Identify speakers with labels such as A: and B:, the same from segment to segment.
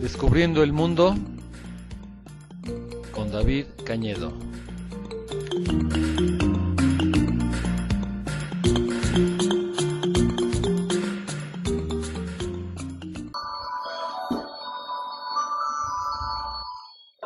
A: Descubriendo el mundo con David Cañedo.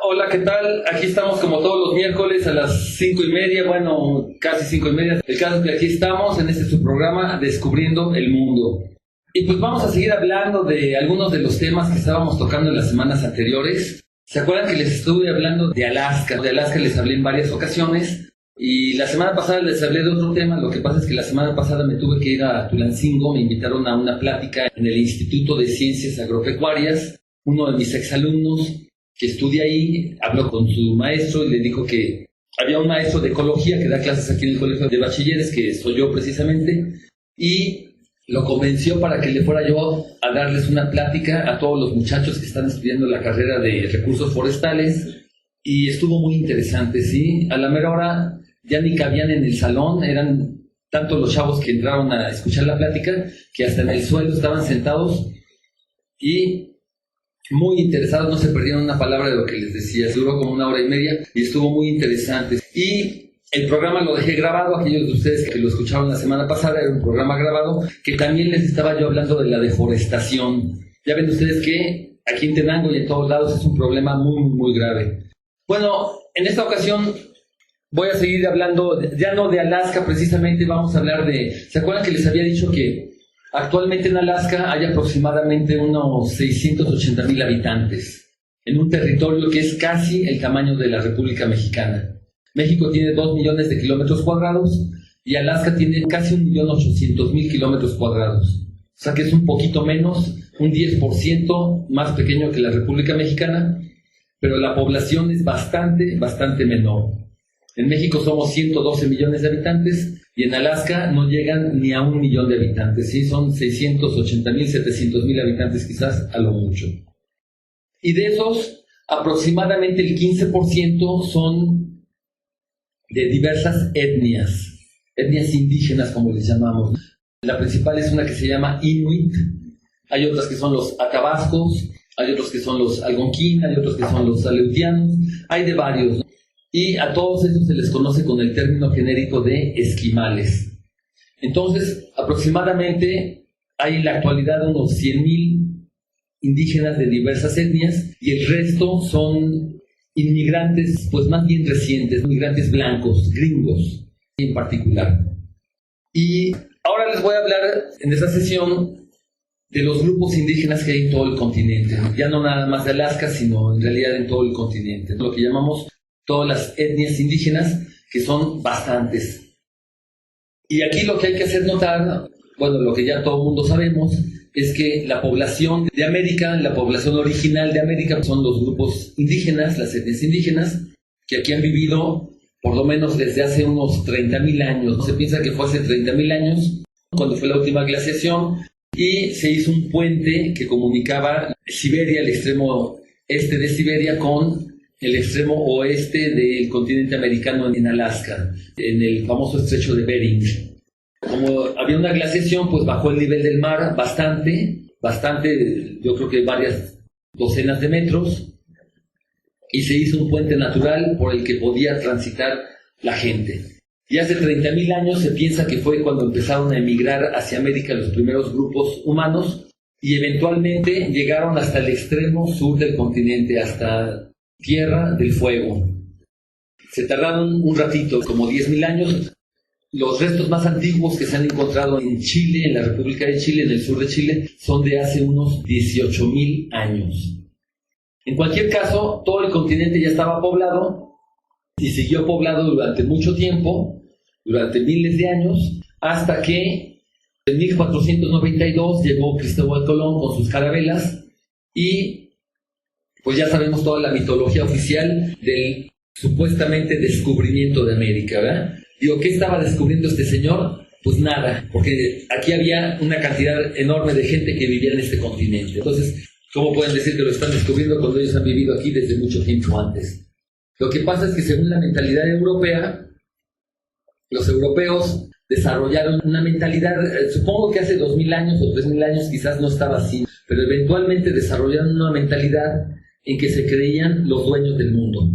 B: Hola, ¿qué tal? Aquí estamos como todos los miércoles a las 5:30, bueno, casi 5:30. El caso es que aquí estamos en su programa Descubriendo el Mundo. Y pues vamos a seguir hablando de algunos de los temas que estábamos tocando en las semanas anteriores. ¿Se acuerdan que les estuve hablando de Alaska? De Alaska les hablé en varias ocasiones. Y la semana pasada les hablé de otro tema. Lo que pasa es que la semana pasada me tuve que ir a Tulancingo. Me invitaron a una plática en el Instituto de Ciencias Agropecuarias. Uno de mis exalumnos que estudia ahí habló con su maestro y le dijo que había un maestro de ecología que da clases aquí en el colegio de bachilleres, que soy yo precisamente, y lo convenció para que le fuera yo a darles una plática a todos los muchachos que están estudiando la carrera de recursos forestales, y estuvo muy interesante, ¿sí? A la mera hora ya ni cabían en el salón, eran tantos los chavos que entraron a escuchar la plática que hasta en el suelo estaban sentados y muy interesados, no se perdieron una palabra de lo que les decía. Duró como 1 hora y media y estuvo muy interesante. Y el programa lo dejé grabado, aquellos de ustedes que lo escucharon la semana pasada, era un programa grabado que también les estaba yo hablando de la deforestación. Ya ven ustedes que aquí en Tenango y en todos lados es un problema muy, muy grave. Bueno, en esta ocasión voy a seguir hablando, ya no de Alaska precisamente, vamos a hablar de... ¿Se acuerdan que les había dicho que actualmente en Alaska hay aproximadamente unos 680,000 habitantes, en un territorio que es casi el tamaño de la República Mexicana? México tiene 2 millones de kilómetros cuadrados y Alaska tiene casi 1.800.000 kilómetros cuadrados. O sea que es un poquito menos, un 10% más pequeño que la República Mexicana, pero la población es bastante menor. En México somos 112 millones de habitantes y en Alaska no llegan ni a 1 millón de habitantes, ¿sí? Son 680,000, 700,000 habitantes quizás a lo mucho. Y de esos, aproximadamente el 15% son de diversas etnias indígenas como les llamamos. La principal es una que se llama Inuit, hay otras que son los Athabascos, hay otros que son los Algonquín, hay otros que son los Aleutianos, hay de varios, ¿no? Y a todos ellos se les conoce con el término genérico de esquimales. Entonces, aproximadamente hay en la actualidad unos 100,000 indígenas de diversas etnias y el resto son inmigrantes, pues más bien recientes, inmigrantes blancos, gringos en particular. Y ahora les voy a hablar en esta sesión de los grupos indígenas que hay en todo el continente, ya no nada más de Alaska, sino en realidad en todo el continente, lo que llamamos todas las etnias indígenas, que son bastantes. Y aquí lo que hay que hacer notar, bueno, lo que ya todo el mundo sabemos, es que la población de América, la población original de América, son los grupos indígenas, las etnias indígenas, que aquí han vivido por lo menos desde hace unos 30,000 años. Se piensa que fue hace 30,000 años, cuando fue la última glaciación, y se hizo un puente que comunicaba Siberia, el extremo este de Siberia, con el extremo oeste del continente americano en Alaska, en el famoso estrecho de Bering. Como había una glaciación, pues bajó el nivel del mar bastante, yo creo que varias docenas de metros, y se hizo un puente natural por el que podía transitar la gente. Y hace 30,000 años se piensa que fue cuando empezaron a emigrar hacia América los primeros grupos humanos, y eventualmente llegaron hasta el extremo sur del continente, hasta Tierra del Fuego. Se tardaron un ratito, como 10,000 años. Los restos más antiguos que se han encontrado en Chile, en la República de Chile, en el sur de Chile, son de hace unos 18,000 años. En cualquier caso, todo el continente ya estaba poblado y siguió poblado durante mucho tiempo, durante miles de años, hasta que en 1492 llegó Cristóbal Colón con sus carabelas y pues ya sabemos toda la mitología oficial del supuestamente descubrimiento de América, ¿verdad? Digo, ¿qué estaba descubriendo este señor? Pues nada, porque aquí había una cantidad enorme de gente que vivía en este continente. Entonces, ¿Cómo pueden decir que lo están descubriendo cuando ellos han vivido aquí desde mucho tiempo antes? Lo que pasa es que según la mentalidad europea, los europeos desarrollaron una mentalidad, supongo que hace 2000 años o 3000 años quizás no estaba así, pero eventualmente desarrollaron una mentalidad en que se creían los dueños del mundo.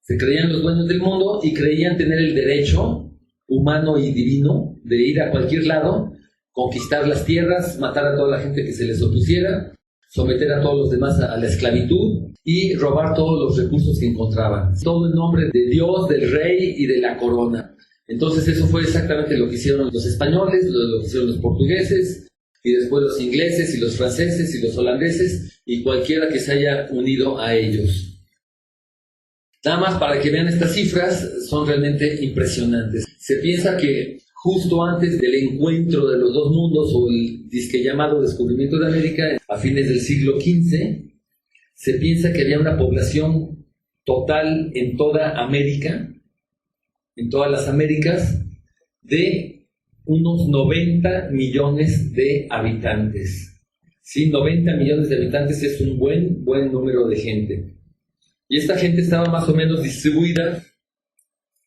B: Se creían los dueños del mundo y creían tener el derecho humano y divino de ir a cualquier lado, conquistar las tierras, matar a toda la gente que se les opusiera, someter a todos los demás a la esclavitud y robar todos los recursos que encontraban. Todo en nombre de Dios, del rey y de la corona. Entonces eso fue exactamente lo que hicieron los españoles, lo que hicieron los portugueses, y después los ingleses y los franceses y los holandeses y cualquiera que se haya unido a ellos. Nada más para que vean estas cifras, son realmente impresionantes. Se piensa que justo antes del encuentro de los dos mundos, o el disque llamado descubrimiento de América, a fines del siglo XV, se piensa que había una población total en toda América, en todas las Américas, de unos 90 millones de habitantes. Sí, 90 millones de habitantes es un buen número de gente. Y esta gente estaba más o menos distribuida.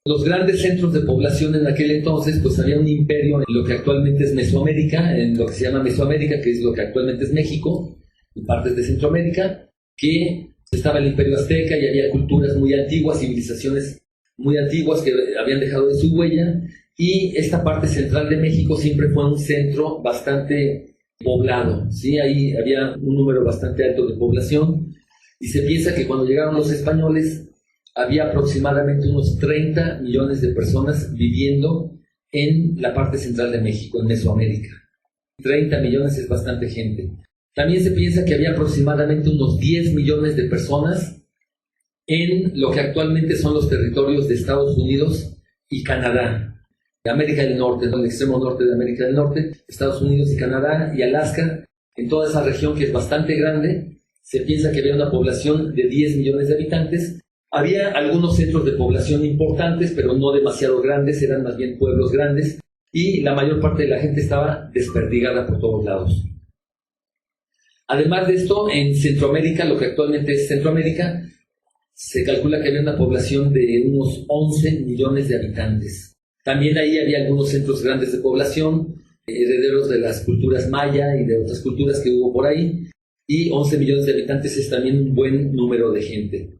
B: Los grandes centros de población en aquel entonces, pues había un imperio en lo que actualmente es Mesoamérica, en lo que se llama Mesoamérica, que es lo que actualmente es México, y partes de Centroamérica, que estaba el imperio azteca y había culturas muy antiguas, civilizaciones muy antiguas que habían dejado de su huella, y esta parte central de México siempre fue un centro bastante poblado, ¿sí? Ahí había un número bastante alto de población, y se piensa que cuando llegaron los españoles había aproximadamente unos 30 millones de personas viviendo en la parte central de México, en Mesoamérica. 30 millones es bastante gente. También se piensa que había aproximadamente unos 10 millones de personas en lo que actualmente son los territorios de Estados Unidos y Canadá, de América del Norte, en el extremo norte de América del Norte, Estados Unidos y Canadá y Alaska, en toda esa región que es bastante grande. Se piensa que había una población de 10 millones de habitantes. Había algunos centros de población importantes, pero no demasiado grandes, eran más bien pueblos grandes, y la mayor parte de la gente estaba desperdigada por todos lados. Además de esto, en Centroamérica, lo que actualmente es Centroamérica, se calcula que había una población de unos 11 millones de habitantes. También ahí había algunos centros grandes de población, herederos de las culturas maya y de otras culturas que hubo por ahí, y 11 millones de habitantes es también un buen número de gente.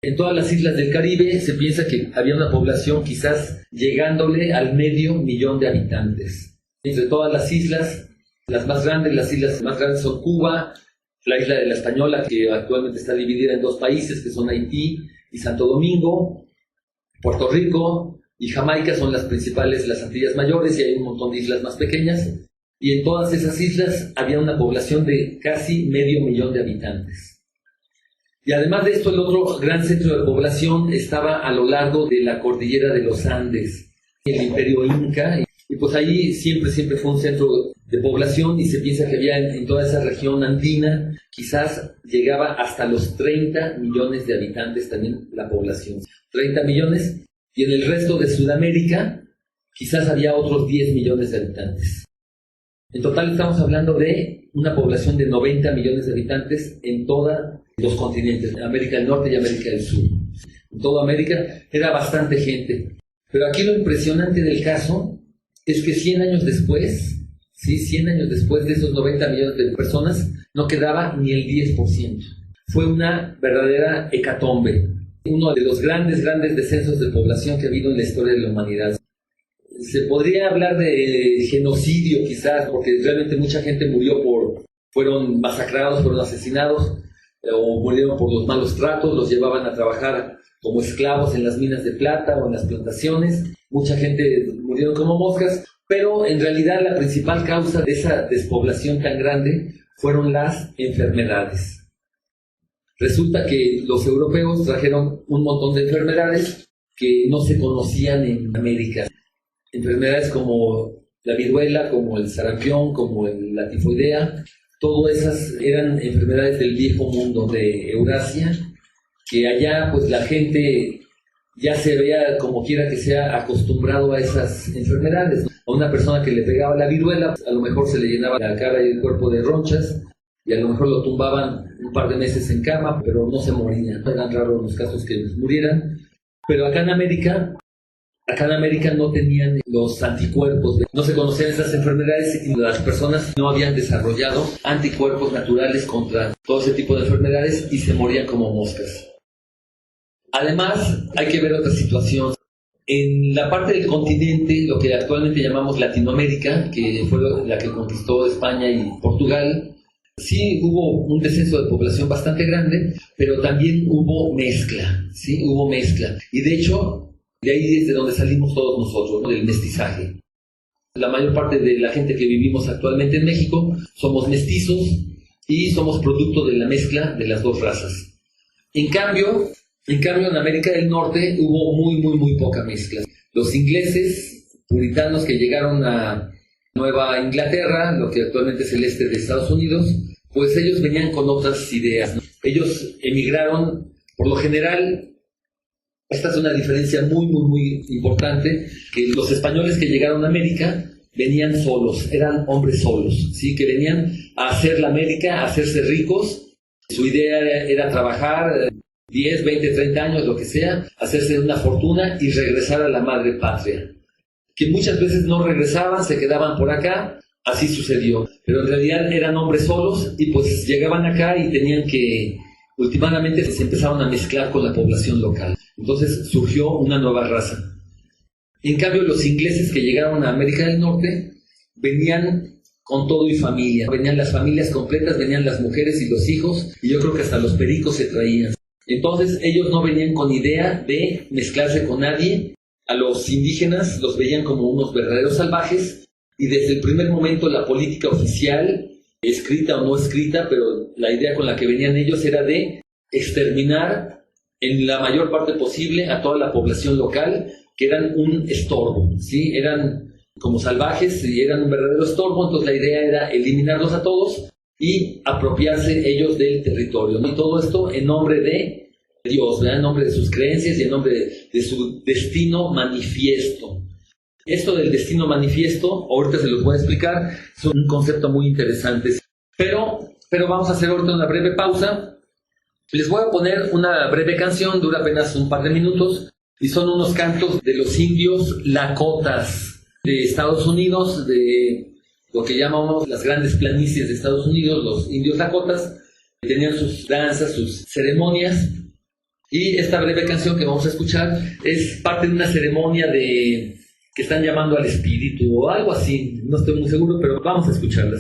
B: En todas las islas del Caribe se piensa que había una población quizás llegándole al 500,000 de habitantes. Entre todas las islas, las islas más grandes son Cuba, la isla de la Española, que actualmente está dividida en dos países, que son Haití y Santo Domingo, Puerto Rico y Jamaica son las principales, las Antillas Mayores, y hay un montón de islas más pequeñas. Y en todas esas islas había una población de casi 500,000 de habitantes. Y además de esto, el otro gran centro de población estaba a lo largo de la cordillera de los Andes, el imperio Inca, y pues ahí siempre fue un centro de población, y se piensa que había en toda esa región andina, quizás llegaba hasta los 30 millones de habitantes también la población. 30 millones, y en el resto de Sudamérica quizás había otros 10 millones de habitantes. En total estamos hablando de una población de 90 millones de habitantes en todos los continentes, América del Norte y América del Sur. En toda América era bastante gente. Pero aquí lo impresionante del caso es que 100 años después, ¿sí? 100 años después de esos 90 millones de personas, no quedaba ni el 10%. Fue una verdadera hecatombe. Uno de los grandes descensos de población que ha habido en la historia de la humanidad. Se podría hablar de genocidio quizás, porque realmente mucha gente fueron masacrados, fueron asesinados, o murieron por los malos tratos, los llevaban a trabajar como esclavos en las minas de plata o en las plantaciones. Mucha gente murieron como moscas, pero en realidad la principal causa de esa despoblación tan grande fueron las enfermedades. Resulta que los europeos trajeron un montón de enfermedades que no se conocían en América. Enfermedades como la viruela, como el sarampión, como la tifoidea, todas esas eran enfermedades del viejo mundo de Eurasia, que allá pues la gente ya se veía, como quiera que sea, acostumbrado a esas enfermedades. A una persona que le pegaba la viruela, a lo mejor se le llenaba la cara y el cuerpo de ronchas, y a lo mejor lo tumbaban un par de meses en cama, pero no se morían. Eran raros los casos que murieran. Pero acá en América no tenían los anticuerpos, no se conocían esas enfermedades y las personas no habían desarrollado anticuerpos naturales contra todo ese tipo de enfermedades y se morían como moscas. Además, hay que ver otra situación. En la parte del continente, lo que actualmente llamamos Latinoamérica, que fue la que conquistó España y Portugal, sí hubo un descenso de población bastante grande, pero también hubo mezcla, ¿sí? Hubo mezcla. Y de hecho, de ahí es de donde salimos todos nosotros, ¿no? Del mestizaje. La mayor parte de la gente que vivimos actualmente en México somos mestizos y somos producto de la mezcla de las dos razas. En cambio, en América del Norte hubo muy poca mezcla. Los ingleses, puritanos que llegaron a Nueva Inglaterra, lo que actualmente es el este de Estados Unidos, pues ellos venían con otras ideas, ¿no? Ellos emigraron, por lo general, esta es una diferencia muy importante, que los españoles que llegaron a América venían solos, eran hombres solos, ¿sí? Que venían a hacer la América, a hacerse ricos. Su idea era trabajar 10, 20, 30 años, lo que sea, hacerse una fortuna y regresar a la madre patria. Que muchas veces no regresaban, se quedaban por acá, así sucedió. Pero en realidad eran hombres solos y pues llegaban acá y tenían que, últimamente se empezaron a mezclar con la población local. Entonces surgió una nueva raza. En cambio, los ingleses que llegaron a América del Norte venían con todo y familia. Venían las familias completas, venían las mujeres y los hijos, y yo creo que hasta los pericos se traían. Entonces ellos no venían con idea de mezclarse con nadie. A los indígenas los veían como unos verdaderos salvajes, y desde el primer momento la política oficial, escrita o no escrita, pero la idea con la que venían ellos era de exterminar en la mayor parte posible a toda la población local, que eran un estorbo, ¿sí? Eran como salvajes y eran un verdadero estorbo. Entonces la idea era eliminarlos a todos y apropiarse ellos del territorio, ¿no? Y todo esto en nombre de Dios, ¿verdad? En nombre de sus creencias y en nombre de su destino manifiesto. Esto del destino manifiesto, ahorita se los voy a explicar, es un concepto muy interesante. Pero vamos a hacer ahorita una breve pausa. Les voy a poner una breve canción, dura apenas un par de minutos, y son unos cantos de los indios Lakotas de Estados Unidos, de lo que llamamos las grandes planicies de Estados Unidos. Los indios Lakotas tenían sus danzas, sus ceremonias, y esta breve canción que vamos a escuchar es parte de una ceremonia que están llamando al espíritu o algo así, no estoy muy seguro, pero vamos a escucharla.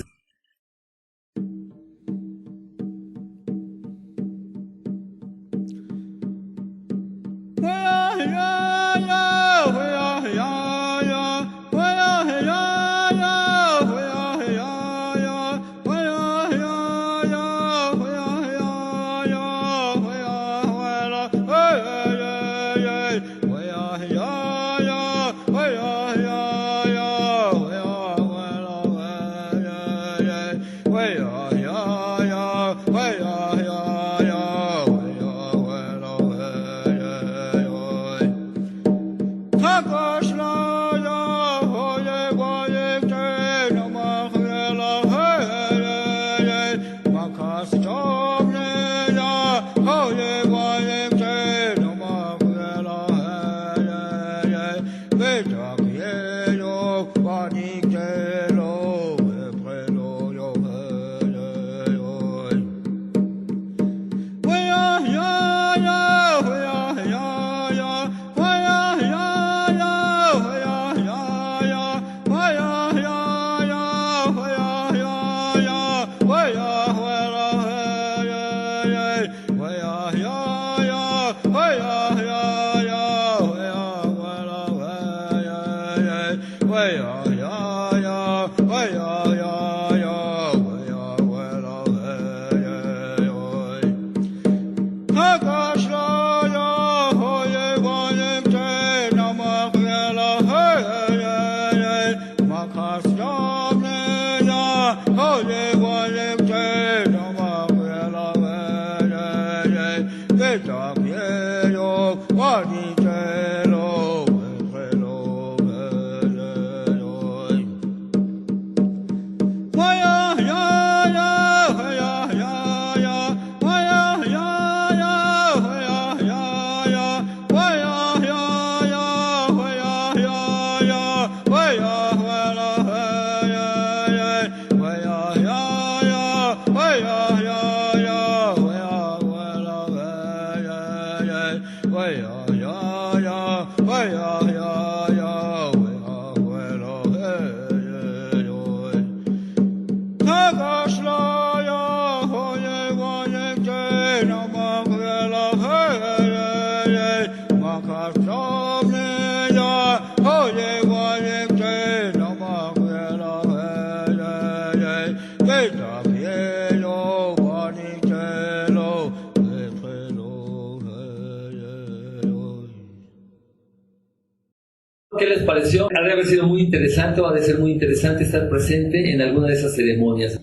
B: ¿qué les pareció? Ha de haber sido muy interesante o ha de ser muy interesante estar presente en alguna de esas ceremonias.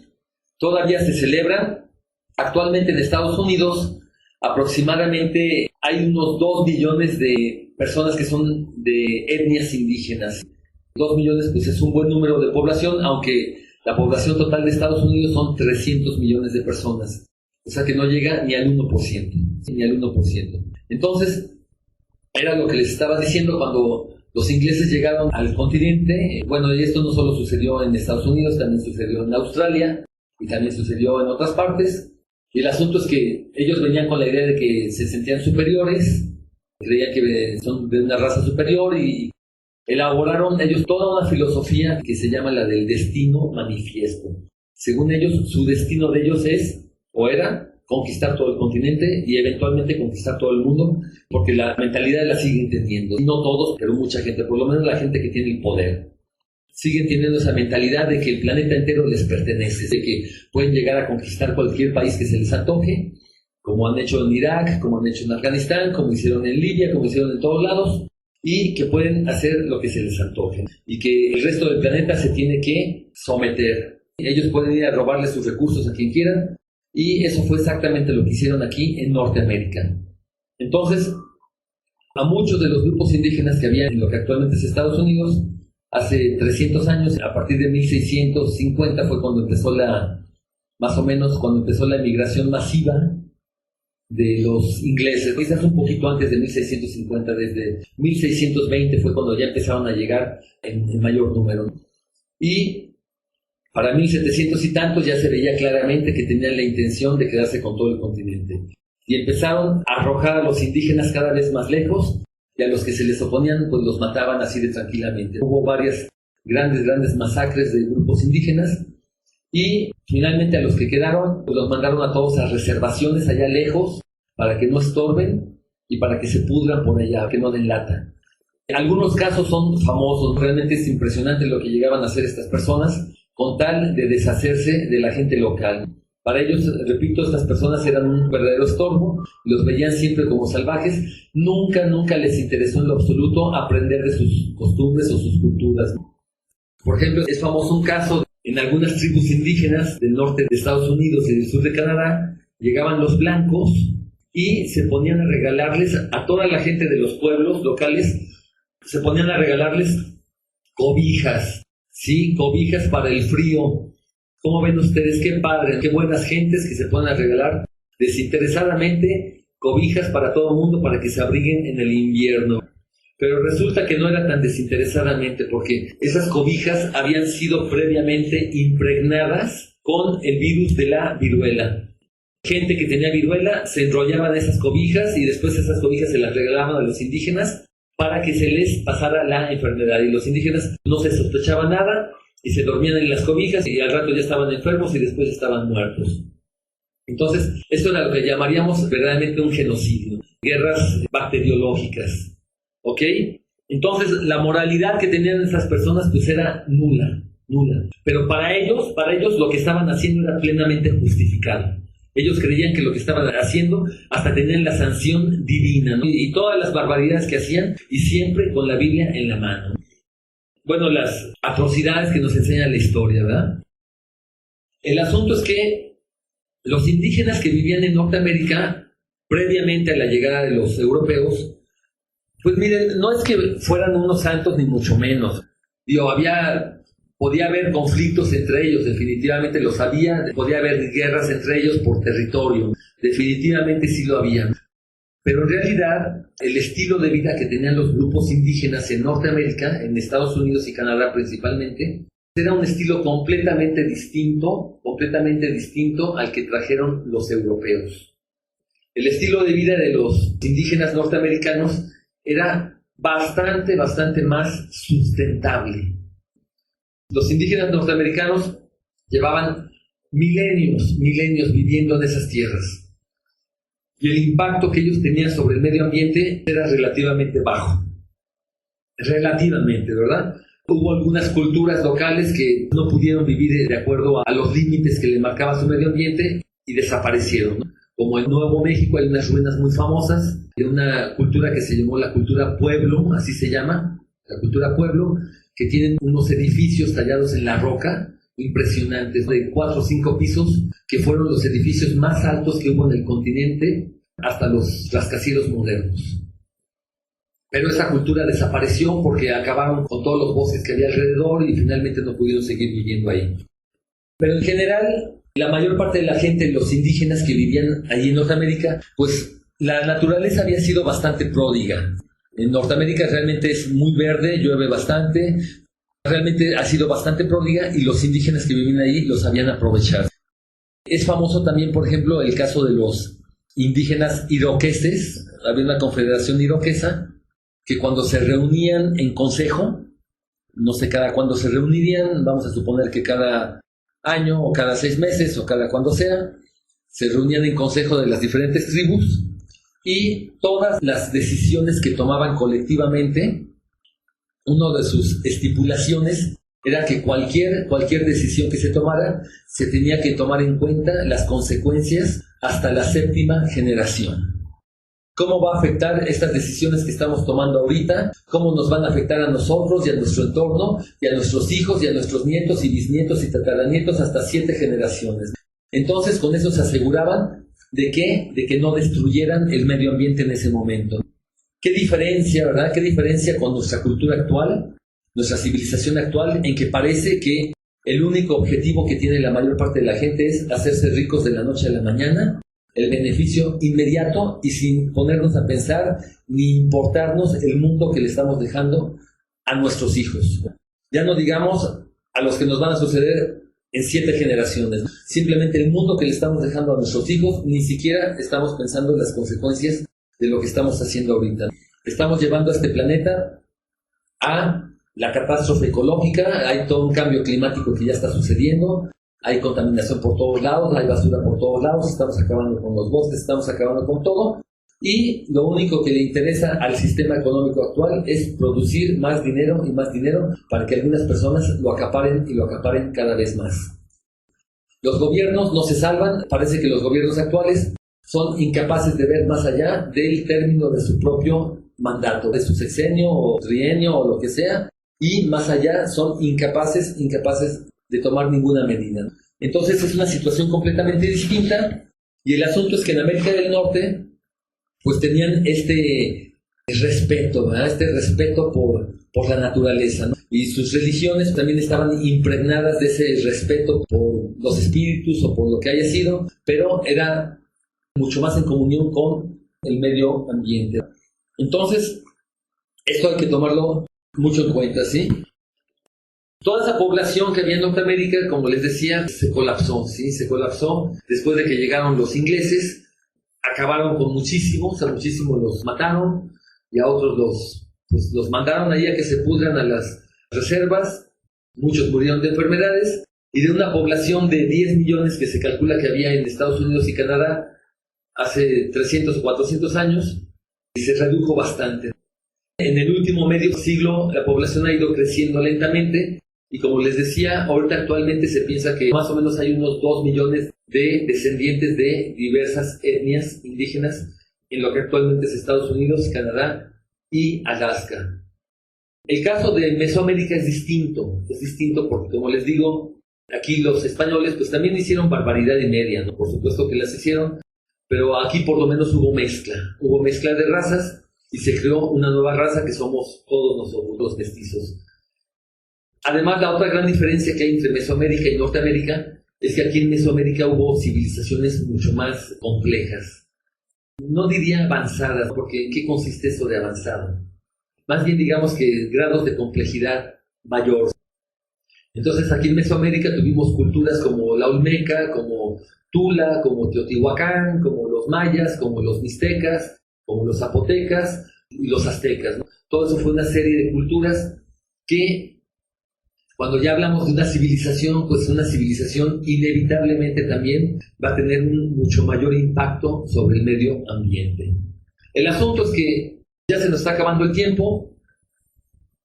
B: Todavía se celebran. Actualmente en Estados Unidos aproximadamente hay unos 2 millones de personas que son de etnias indígenas. 2 millones pues es un buen número de población, aunque la población total de Estados Unidos son 300 millones de personas. O sea que no llega ni al 1%, ni al 1%. Entonces, era lo que les estaba diciendo cuando los ingleses llegaron al continente. Bueno, y esto no solo sucedió en Estados Unidos, también sucedió en Australia y también sucedió en otras partes. Y el asunto es que ellos venían con la idea de que se sentían superiores, creían que son de una raza superior y elaboraron ellos toda una filosofía que se llama la del destino manifiesto. Según ellos, su destino de ellos es, o era, conquistar todo el continente y eventualmente conquistar todo el mundo, porque la mentalidad la siguen teniendo. No todos, pero mucha gente, por lo menos la gente que tiene el poder. Siguen teniendo esa mentalidad de que el planeta entero les pertenece, de que pueden llegar a conquistar cualquier país que se les antoje, como han hecho en Irak, como han hecho en Afganistán, como hicieron en Libia, como hicieron en todos lados, y que pueden hacer lo que se les antoje, y que el resto del planeta se tiene que someter. Ellos pueden ir a robarle sus recursos a quien quieran, y eso fue exactamente lo que hicieron aquí en Norteamérica. Entonces, a muchos de los grupos indígenas que había en lo que actualmente es Estados Unidos, hace 300 años, a partir de 1650 fue cuando empezó más o menos cuando empezó la emigración masiva de los ingleses. Quizás un poquito antes de 1650, desde 1620 fue cuando ya empezaron a llegar en mayor número. Y para 1700 y tantos ya se veía claramente que tenían la intención de quedarse con todo el continente. Y empezaron a arrojar a los indígenas cada vez más lejos, y a los que se les oponían pues los mataban así de tranquilamente. Hubo varias grandes masacres de grupos indígenas, y finalmente a los que quedaron pues los mandaron a todos a reservaciones allá lejos para que no estorben y para que se pudran por allá, que no den lata. Algunos casos son famosos, realmente es impresionante lo que llegaban a hacer estas personas con tal de deshacerse de la gente local. Para ellos, repito, estas personas eran un verdadero estorbo, los veían siempre como salvajes, nunca les interesó en lo absoluto aprender de sus costumbres o sus culturas. Por ejemplo, es famoso un caso en algunas tribus indígenas del norte de Estados Unidos y del sur de Canadá, llegaban los blancos y se ponían a regalarles a toda la gente de los pueblos locales, se ponían a regalarles cobijas, ¿sí? Cobijas para el frío. ¿Cómo ven ustedes? Qué padre, qué buenas gentes que se ponen a regalar desinteresadamente cobijas para todo el mundo para que se abriguen en el invierno. Pero resulta que no era tan desinteresadamente, porque esas cobijas habían sido previamente impregnadas con el virus de la viruela. Gente que tenía viruela se enrollaban esas cobijas y después esas cobijas se las regalaban a los indígenas para que se les pasara la enfermedad. Y los indígenas no se sospechaba nada y se dormían en las cobijas y al rato ya estaban enfermos y después estaban muertos. Entonces, esto era lo que llamaríamos verdaderamente un genocidio, guerras bacteriológicas, ¿ok? Entonces, la moralidad que tenían esas personas pues era nula. Pero para ellos lo que estaban haciendo era plenamente justificado. Ellos creían que lo que estaban haciendo hasta tenían la sanción divina, ¿no? Y todas las barbaridades que hacían, y siempre con la Biblia en la mano. Bueno, las atrocidades que nos enseña la historia, ¿verdad? El asunto es que los indígenas que vivían en Norteamérica, previamente a la llegada de los europeos, pues miren, no es que fueran unos santos ni mucho menos. Podía haber conflictos entre ellos, definitivamente los había, podía haber guerras entre ellos por territorio, definitivamente sí lo había. Pero en realidad, el estilo de vida que tenían los grupos indígenas en Norteamérica, en Estados Unidos y Canadá principalmente, era un estilo completamente distinto al que trajeron los europeos. El estilo de vida de los indígenas norteamericanos era bastante más sustentable. Los indígenas norteamericanos llevaban milenios viviendo en esas tierras. Y el impacto que ellos tenían sobre el medio ambiente era relativamente bajo. Relativamente, ¿verdad? Hubo algunas culturas locales que no pudieron vivir de acuerdo a los límites que le marcaba su medio ambiente y desaparecieron, ¿no? Como en Nuevo México hay unas ruinas muy famosas de una cultura que se llamó la cultura Pueblo, así se llama, la cultura pueblo, que tienen unos edificios tallados en la roca, impresionantes, de 4 o 5 pisos, que fueron los edificios más altos que hubo en el continente hasta los rascacielos modernos. Pero esa cultura desapareció porque acabaron con todos los bosques que había alrededor y finalmente no pudieron seguir viviendo ahí. Pero en general, la mayor parte de la gente, los indígenas que vivían allí en Norteamérica, pues la naturaleza había sido bastante pródiga. En Norteamérica realmente es muy verde, llueve bastante, realmente ha sido bastante pródiga y los indígenas que vivían ahí lo sabían aprovechar. Es famoso también, por ejemplo, el caso de los indígenas iroqueses. Había una confederación iroquesa que cuando se reunían en consejo, no sé cada cuándo se reunirían, vamos a suponer que cada año o cada 6 meses o cada cuando sea, se reunían en consejo de las diferentes tribus y todas las decisiones que tomaban colectivamente, una de sus estipulaciones era que cualquier decisión que se tomara, se tenía que tomar en cuenta las consecuencias hasta la 7ª generación. ¿Cómo va a afectar estas decisiones que estamos tomando ahorita? ¿Cómo nos van a afectar a nosotros y a nuestro entorno, y a nuestros hijos y a nuestros nietos y bisnietos y tataranietos hasta 7 generaciones? Entonces, con eso se aseguraban de que no destruyeran el medio ambiente en ese momento. ¿Qué diferencia, verdad? ¿Qué diferencia con nuestra cultura actual, nuestra civilización actual, en que parece que el único objetivo que tiene la mayor parte de la gente es hacerse ricos de la noche a la mañana, el beneficio inmediato y sin ponernos a pensar ni importarnos el mundo que le estamos dejando a nuestros hijos? Ya no digamos a los que nos van a suceder en 7 generaciones. Simplemente el mundo que le estamos dejando a nuestros hijos, ni siquiera estamos pensando en las consecuencias de lo que estamos haciendo ahorita. Estamos llevando a este planeta a la catástrofe ecológica, hay todo un cambio climático que ya está sucediendo, hay contaminación por todos lados, hay basura por todos lados, estamos acabando con los bosques, estamos acabando con todo, y lo único que le interesa al sistema económico actual es producir más dinero y más dinero para que algunas personas lo acaparen y lo acaparen cada vez más. Los gobiernos no se salvan, parece que los gobiernos actuales son incapaces de ver más allá del término de su propio mandato, de su sexenio o trienio o lo que sea, y más allá son incapaces de tomar ninguna medida. Entonces es una situación completamente distinta, y el asunto es que en América del Norte pues tenían este respeto, ¿verdad? Este respeto por la naturaleza, ¿no? Y sus religiones también estaban impregnadas de ese respeto por los espíritus o por lo que haya sido, pero era mucho más en comunión con el medio ambiente. Entonces, esto hay que tomarlo mucho en cuenta, ¿sí? Toda esa población que había en Norteamérica, como les decía, se colapsó, ¿sí? Se colapsó después de que llegaron los ingleses, acabaron con muchísimos, a muchísimos los mataron y a otros los mandaron ahí a que se pudran a las reservas, muchos murieron de enfermedades, y de una población de 10 millones que se calcula que había en Estados Unidos y Canadá hace 300 o 400 años, se redujo bastante. En el último medio siglo la población ha ido creciendo lentamente, y como les decía, ahorita actualmente se piensa que más o menos hay unos 2 millones de descendientes de diversas etnias indígenas en lo que actualmente es Estados Unidos, Canadá y Alaska. El caso de Mesoamérica es distinto porque, como les digo, aquí los españoles pues también hicieron barbaridad y media, ¿no? Por supuesto que las hicieron, pero aquí por lo menos hubo mezcla de razas y se creó una nueva raza que somos todos nosotros, los mestizos. Además, la otra gran diferencia que hay entre Mesoamérica y Norteamérica es que aquí en Mesoamérica hubo civilizaciones mucho más complejas. No diría avanzadas, porque ¿en qué consiste eso de avanzado? Más bien digamos que grados de complejidad mayor. Entonces aquí en Mesoamérica tuvimos culturas como la Olmeca, como Tula, como Teotihuacán, como los mayas, como los mixtecas, como los zapotecas y los aztecas, ¿no? Todo eso fue una serie de culturas que, cuando ya hablamos de una civilización, pues una civilización inevitablemente también va a tener un mucho mayor impacto sobre el medio ambiente. El asunto es que ya se nos está acabando el tiempo.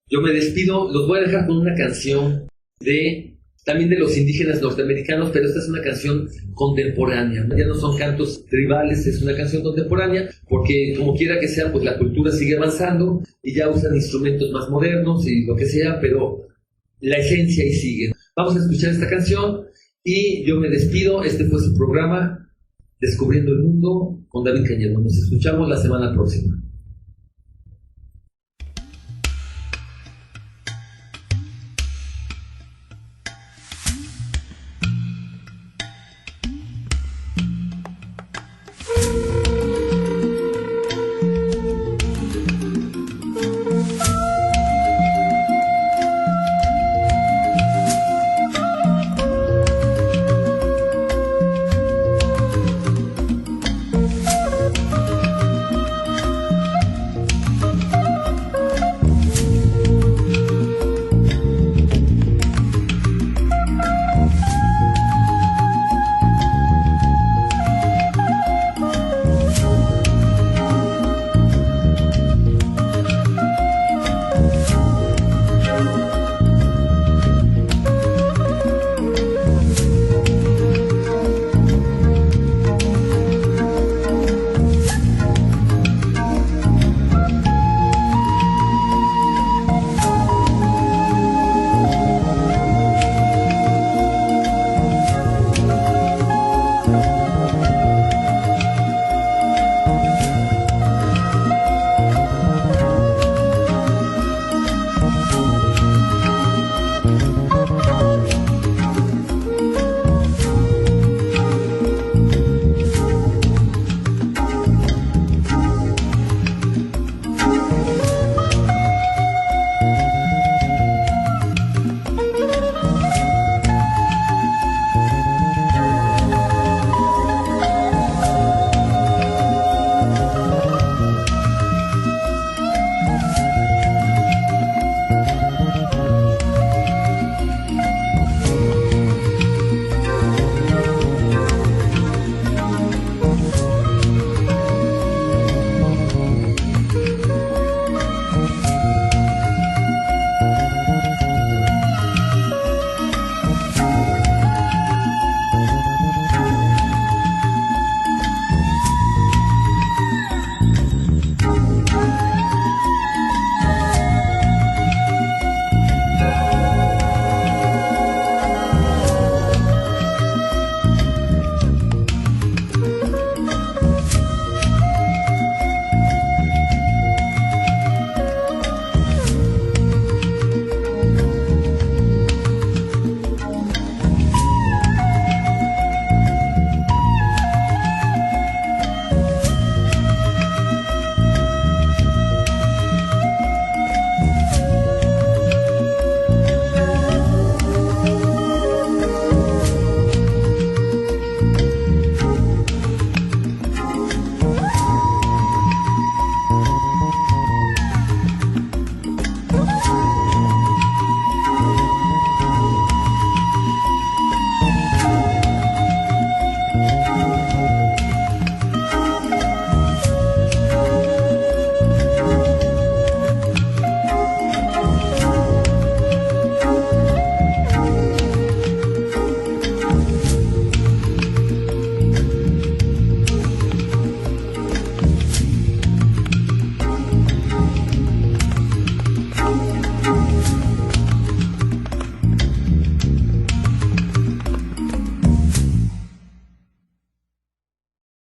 B: Yo me despido, los voy a dejar con una canción de también de los indígenas norteamericanos, pero esta es una canción contemporánea, ya no son cantos tribales, es una canción contemporánea, porque como quiera que sea, pues la cultura sigue avanzando y ya usan instrumentos más modernos y lo que sea, pero la esencia ahí sigue. Vamos a escuchar esta canción y yo me despido. Este fue su programa Descubriendo el Mundo con David Cañedo. Nos escuchamos la semana próxima.